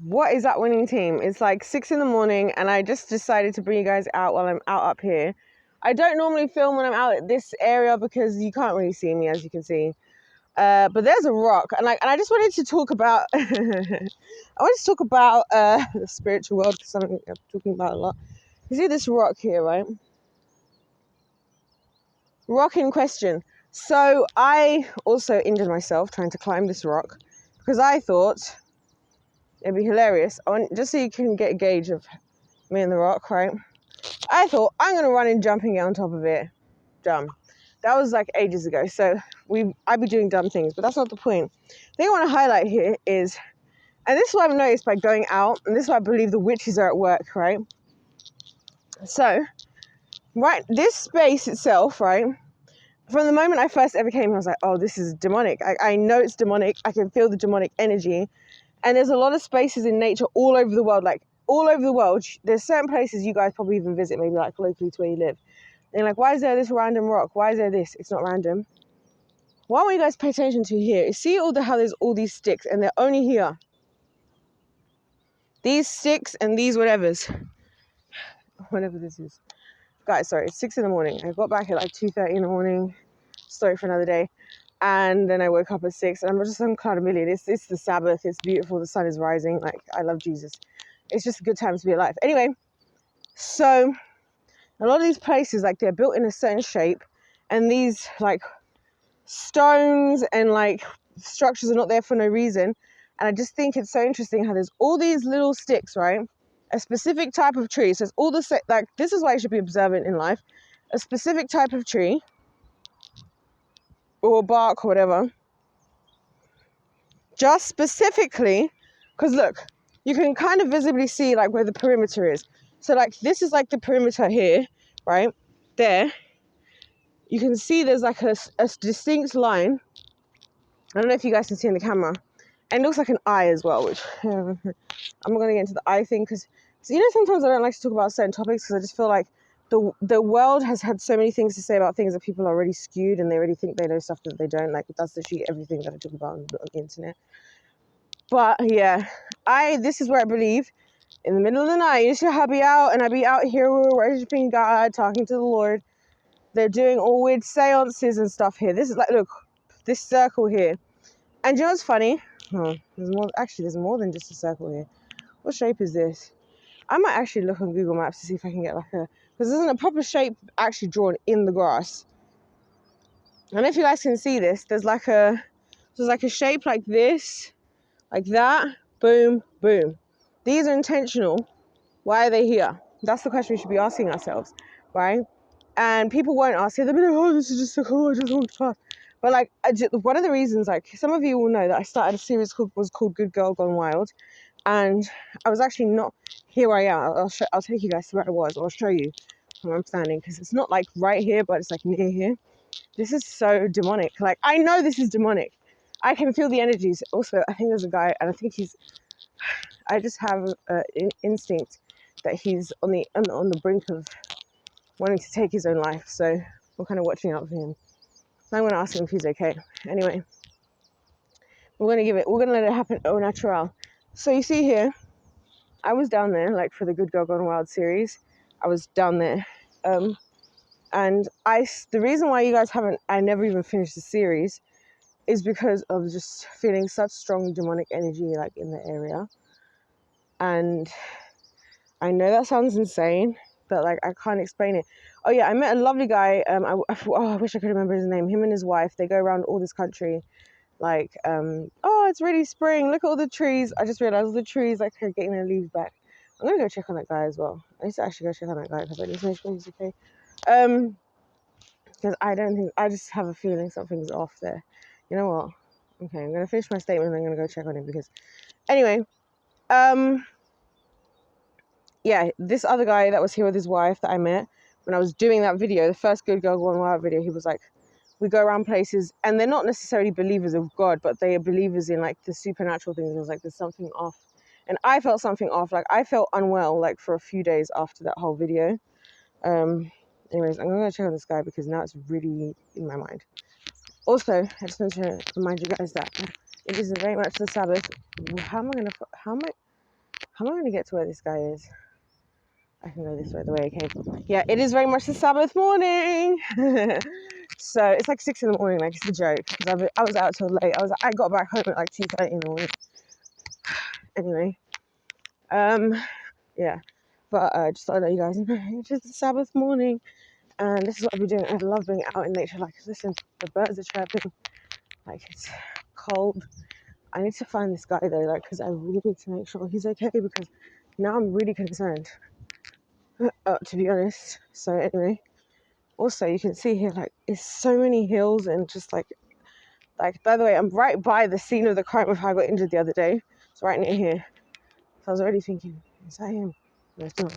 what is that winning team? It's like 6 in the morning and I just decided to bring you guys out while I'm out up here. I don't normally film when I'm out at this area because you can't really see me, as you can see. But there's a rock, and I just wanted to talk about I wanted to talk about the spiritual world, because something I'm talking about a lot. You see this rock here, right? Rock in question. So I also injured myself trying to climb this rock because I thought it'd be hilarious. Just so you can get a gauge of me and the rock, right? I thought I'm gonna run and jump and get on top of it. Dumb. That was like ages ago. So I'd be doing dumb things, but that's not the point. The thing I want to highlight here is, and this is what I've noticed by going out, and this is why I believe the witches are at work, right? So, right, this space itself, right? From the moment I first ever came, I was like, oh, this is demonic. I know it's demonic. I can feel the demonic energy. And there's a lot of spaces in nature all over the world, like all over the world. There's certain places you guys probably even visit, maybe like locally to where you live. And you're like, why is there this random rock? Why is there this? It's not random. What I want you guys to pay attention to here is see how there's all these sticks and they're only here. These sticks and these whatevers. Whatever this is. Guys, sorry, it's 6 in the morning. I got back at like 2:30 in the morning. Story for another day. And then I woke up at 6 and I'm just on cloud a million. It's the Sabbath. It's beautiful. The sun is rising. Like, I love Jesus. It's just a good time to be alive. Anyway, so a lot of these places, like, they're built in a certain shape, and these like stones and like structures are not there for no reason. And I just think it's so interesting how there's all these little sticks, right? A specific type of tree. So it's all like, this is why you should be observant in life. A specific type of tree or bark or whatever. Just specifically, because look, you can kind of visibly see like where the perimeter is. So like this is like the perimeter here, right? There. You can see there's like a distinct line. I don't know if you guys can see in the camera. And it looks like an eye as well, which I'm not going to get into the eye thing because, so, you know, sometimes I don't like to talk about certain topics because I just feel like the world has had so many things to say about things that people are already skewed and they already think they know stuff that they don't. Like, that's literally everything that I talk about on the internet. But yeah, this is where I believe in the middle of the night, you should be out, and I be out here worshiping God, talking to the Lord. They're doing all weird seances and stuff here. This is like, look, this circle here. And you know what's funny? Oh, there's more than just a circle here. What shape is this? I might actually look on Google Maps to see if I can get like because there isn't a proper shape actually drawn in the grass. And if you guys can see this, there's like a shape like this, like that, boom, boom. These are intentional. Why are they here? That's the question we should be asking ourselves, right? And people won't ask it. They'll be like, oh, this is just so cool. I just walked past. But like, one of the reasons, like, some of you will know that I started a series called Good Girl Gone Wild. And I was actually not, here I am. I'll take you guys to where I was. I'll show you where I'm standing. Because it's not like right here, but it's like near here. This is so demonic. Like, I know this is demonic. I can feel the energies. Also, I think there's a guy, and I think I just have an instinct that he's on the brink of wanting to take his own life. So we're kind of watching out for him. So I'm going to ask him if he's okay. Anyway, we're going to let it happen au natural. So you see here, I was down there, like for the Good Girl Gone Wild series. I was down there. And the reason why you guys I never even finished the series is because of just feeling such strong demonic energy like in the area. And I know that sounds insane, but like I can't explain it. Oh yeah, I met a lovely guy. I wish I could remember his name. Him and his wife, they go around all this country, like, oh, it's really spring. Look at all the trees. I just realized all the trees like are getting their leaves back. I'm gonna go check on that guy as well. I need to actually go check on that guy because I need to make sure he's okay. Because I just have a feeling something's off there. You know what? Okay, I'm gonna finish my statement and I'm gonna go check on him because, anyway, yeah, this other guy that was here with his wife that I met when I was doing that video, the first Good Girl Gone Wild video, he was like, we go around places and they're not necessarily believers of God, but they are believers in like the supernatural things. It was like, there's something off. And I felt something off. Like I felt unwell like for a few days after that whole video. Anyways, I'm going to check on this guy because now it's really in my mind. Also, I just want to remind you guys that it is very much the Sabbath. How am I? How am I going to get to where this guy is? I can go this way, the way I came. Yeah, it is very much the Sabbath morning. So it's like 6 in the morning, like it's a joke. Because I was out till late. I got back home at like 2:30 in the morning. Anyway, yeah. But just thought I'd let you guys know it's just the Sabbath morning, and this is what I'll be doing. I love being out in nature. Like, listen, the birds are chirping. Like, it's cold. I need to find this guy though, like, because I really need to make sure he's okay, because now I'm really concerned. To be honest. So anyway, also you can see here, like, it's so many hills, and just like by the way, I'm right by the scene of the crime of how I got injured the other day. It's right near here. So I was already thinking, is that him? No, it's not.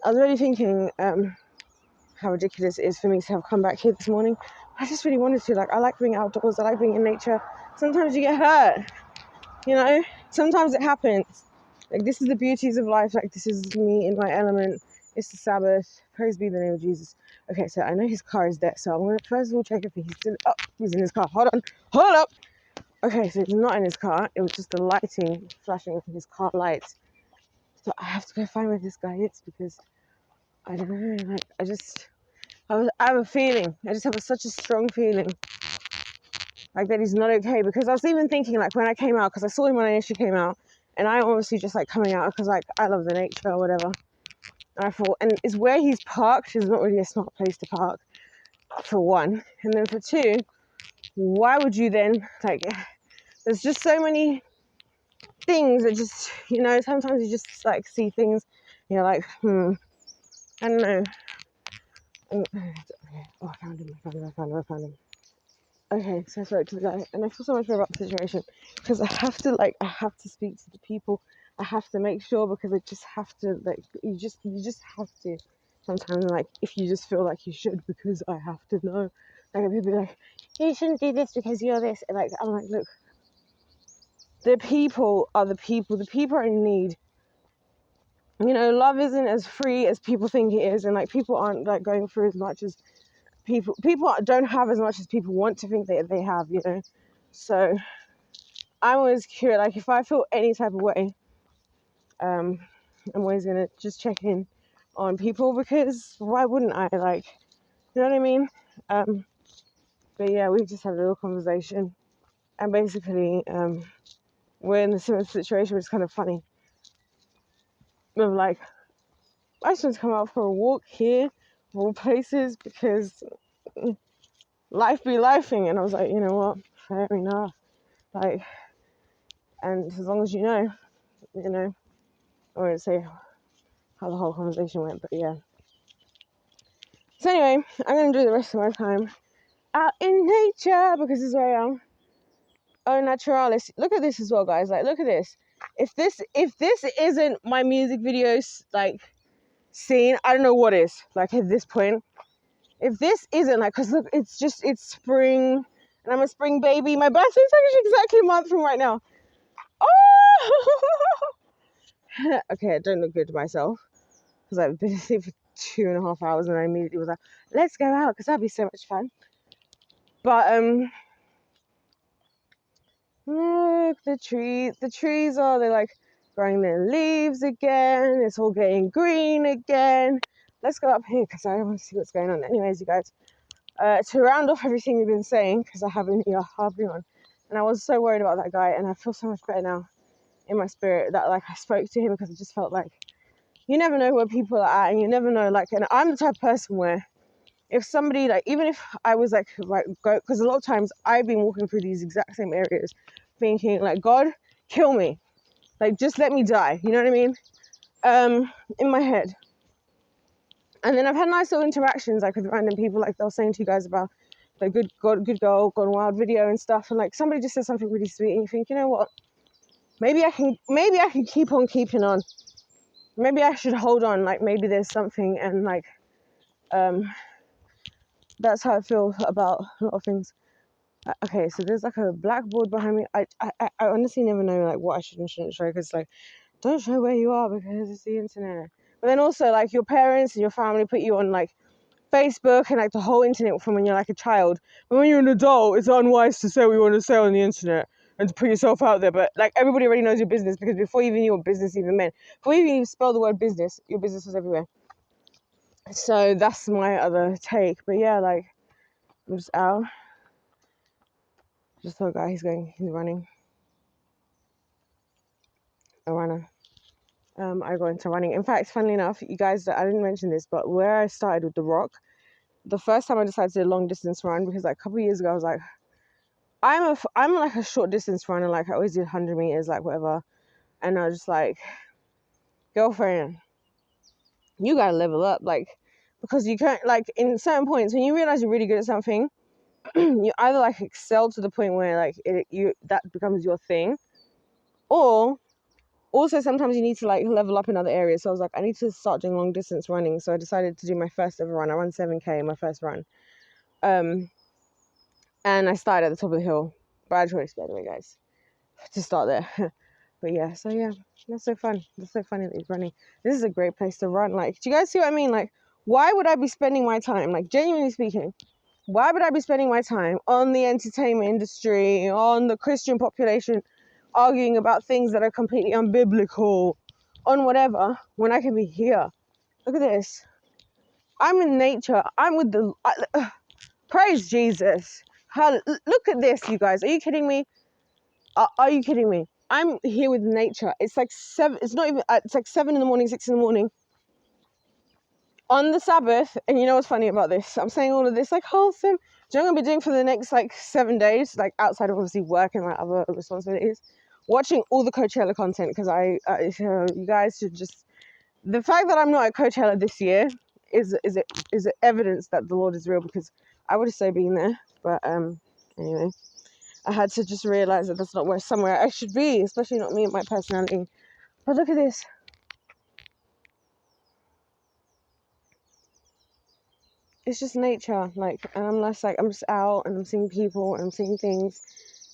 I was already thinking how ridiculous it is for me to have come back here this morning. I just really wanted to. Like, I like being outdoors. I like being in nature. Sometimes you get hurt, you know? Sometimes it happens. Like, this is the beauties of life. Like, this is me in my element. It's the Sabbath. Praise be the name of Jesus. Okay, so I know his car is there. So I'm going to first of all check if he's still... Oh, he's in his car. Hold on. Hold up. Okay, so he's not in his car. It was just the lighting flashing from his car lights. So I have to go find where this guy is, because I don't know. Like, I have a feeling. I just have such a strong feeling, like, that he's not okay. Because I was even thinking, like, when I came out, because I saw him when I initially came out, and I obviously just like coming out because, like, I love the nature or whatever. And I thought, and it's where he's parked is not really a smart place to park, for one. And then for two, why would you then, like, there's just so many things that just, you know, sometimes you just like see things, you're like, I don't know. Oh, I found him. Okay, so I spoke to the guy, and I feel so much better about the situation, because I have to speak to the people. I have to make sure, because I just have to, like, you just have to sometimes, like, if you just feel like you should, because I have to know. Like, people be like, you shouldn't do this because you're this. And, like, I'm like, look, the people are in need. You know, love isn't as free as people think it is, and, like, people aren't, like, going through as much as people don't have as much as people want to think they have, you know. So I'm always curious, like, if I feel any type of way, I'm always gonna just check in on people, because why wouldn't I? Like, you know what I mean? But yeah, we just had a little conversation, and basically we're in a similar situation, which is kind of funny. Of, like, I just want to come out for a walk here, of all places, because life be lifing. And I was like, you know what, fair enough. Like, and as long as you know, I won't say how the whole conversation went, but yeah. So anyway, I'm going to do the rest of my time out in nature, because this is where I am. Oh, naturalis. Look at this as well, guys. Like, look at this. If this isn't my music videos, like, scene, I don't know what is. Like, at this point, if this isn't, like, because look, it's spring, and I'm a spring baby. My birthday's actually exactly a month from right now. Oh! Okay, I don't look good to myself, because I've been asleep for 2.5 hours, and I immediately was like, let's go out, because that'd be so much fun. But look, the trees they're like growing their leaves again. It's all getting green again. Let's go up here, because I want to see what's going on. Anyways, you guys, to round off everything we've been saying, because I have an ear harping on, and I was so worried about that guy, and I feel so much better now in my spirit that, like, I spoke to him, because I just felt like, you never know where people are at, and you never know, like, and I'm the type of person where if somebody, like, even if I was like go, because a lot of times I've been walking through these exact same areas thinking, like, God, kill me, like, just let me die, you know what I mean, in my head. And then I've had nice little interactions, like, with random people, like, they were saying to you guys about the good girl gone wild video and stuff, and, like, somebody just said something really sweet, and you think, you know what, maybe I can keep on keeping on. Maybe I should hold on. Like, maybe there's something, and, like, that's how I feel about a lot of things. Okay, so there's, like, a blackboard behind me. I honestly never know, like, what I should and shouldn't show, because, like, don't show where you are, because it's the internet. But then also, like, your parents and your family put you on, like, Facebook and, like, the whole internet from when you're, like, a child. But when you're an adult, it's unwise to say what you want to say on the internet, and to put yourself out there. But like everybody already knows your business, because before you even knew what business even meant, before you even spell the word business, your business was everywhere. So that's my other take. But yeah, like I'm just out. Just saw a guy. He's running. A runner. I go into running. In fact, funnily enough, you guys, I didn't mention this, but where I started with the rock, the first time I decided to do a long distance run, because like a couple of years ago I was like, I'm like a short distance runner. Like I always did 100 meters, like whatever. And I was just like, girlfriend, you gotta level up, like, because you can't, like, in certain points when you realize you're really good at something, you either like excel to the point where like that becomes your thing, or also sometimes you need to like level up in other areas. So I was like, I need to start doing long distance running. So I decided to do my first ever run. I run 7K my first run, and I started at the top of the hill. Bad choice, by the way, guys, to start there. But yeah, so yeah, that's so fun. That's so funny that he's running. This is a great place to run. Like, do you guys see what I mean? Like, why would I be spending my time, like, genuinely speaking, why would I be spending my time on the entertainment industry, on the Christian population, arguing about things that are completely unbiblical, on whatever, when I can be here? Look at this. I'm in nature. I'm with the... praise Jesus. Look at this, you guys. Are you kidding me? Are you kidding me? I'm here with nature. It's like 7. It's not even... it's like 7 in the morning, 6 in the morning. On the Sabbath, and you know what's funny about this? I'm saying all of this like wholesome. Do you know what I'm gonna be doing for the next like 7 days? Like outside of obviously work and my other responsibilities, watching all the Coachella content, because you guys should just. The fact that I'm not at Coachella this year is evidence that the Lord is real, because I would have so been there. But anyway, I had to just realize that that's not somewhere I should be, especially not me and my personality. But look at this. It's just nature, like, and I'm just out and I'm seeing people and I'm seeing things,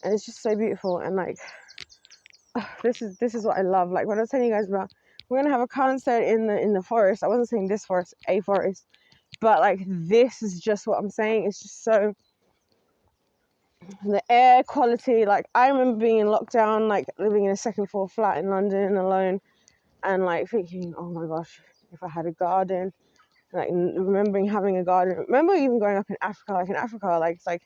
and it's just so beautiful. And like, this is what I love. Like when I was telling you guys about, we're gonna have a concert in the forest. I wasn't saying this forest, a forest, but like this is just what I'm saying. It's just so, the air quality. Like I remember being in lockdown, like living in a second floor flat in London alone, and like thinking, oh my gosh, if I had a garden. Like remembering having a garden. Remember even growing up in Africa. Like in Africa, like it's like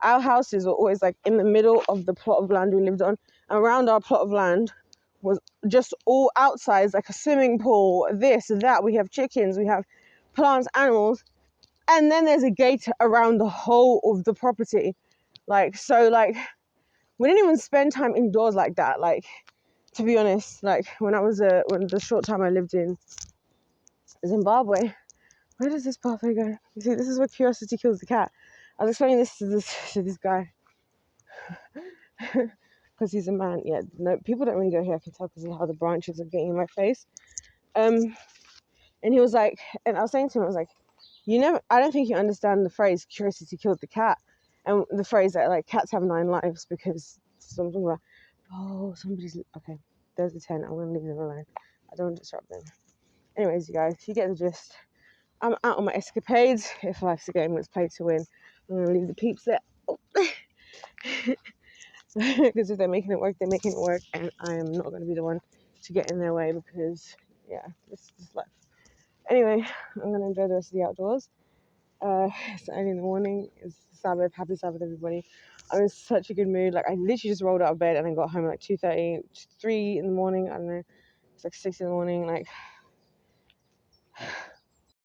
our houses were always like in the middle of the plot of land we lived on. Around our plot of land was just all outsides, like a swimming pool, this, that. We have chickens, we have plants, animals, and then there's a gate around the whole of the property. Like, so like we didn't even spend time indoors like that. Like, to be honest, like when the short time I lived in Zimbabwe. Where does this pathway go? You see, this is where curiosity kills the cat. I was explaining this to this guy because he's a man. Yeah, no, people don't really go here. I can tell because of how the branches are getting in my face. And he was like, and I was saying to him, I was like, I don't think you understand the phrase "curiosity kills the cat," and the phrase that like cats have 9 lives, because something about, oh, somebody's okay. There's the 10. I'm gonna leave them alone. I don't want to disrupt them. Anyways, you guys, you get the gist. I'm out on my escapades. If life's a game, let's play to win. I'm going to leave the peeps there. Because if they're making it work, they're making it work. And I am not going to be the one to get in their way, because, yeah, this is life. Anyway, I'm going to enjoy the rest of the outdoors. It's early in the morning. It's Sabbath. Happy Sabbath, everybody. I'm in such a good mood. Like, I literally just rolled out of bed and I got home at like 2:30, 3 in the morning. I don't know. It's like 6 in the morning. Like,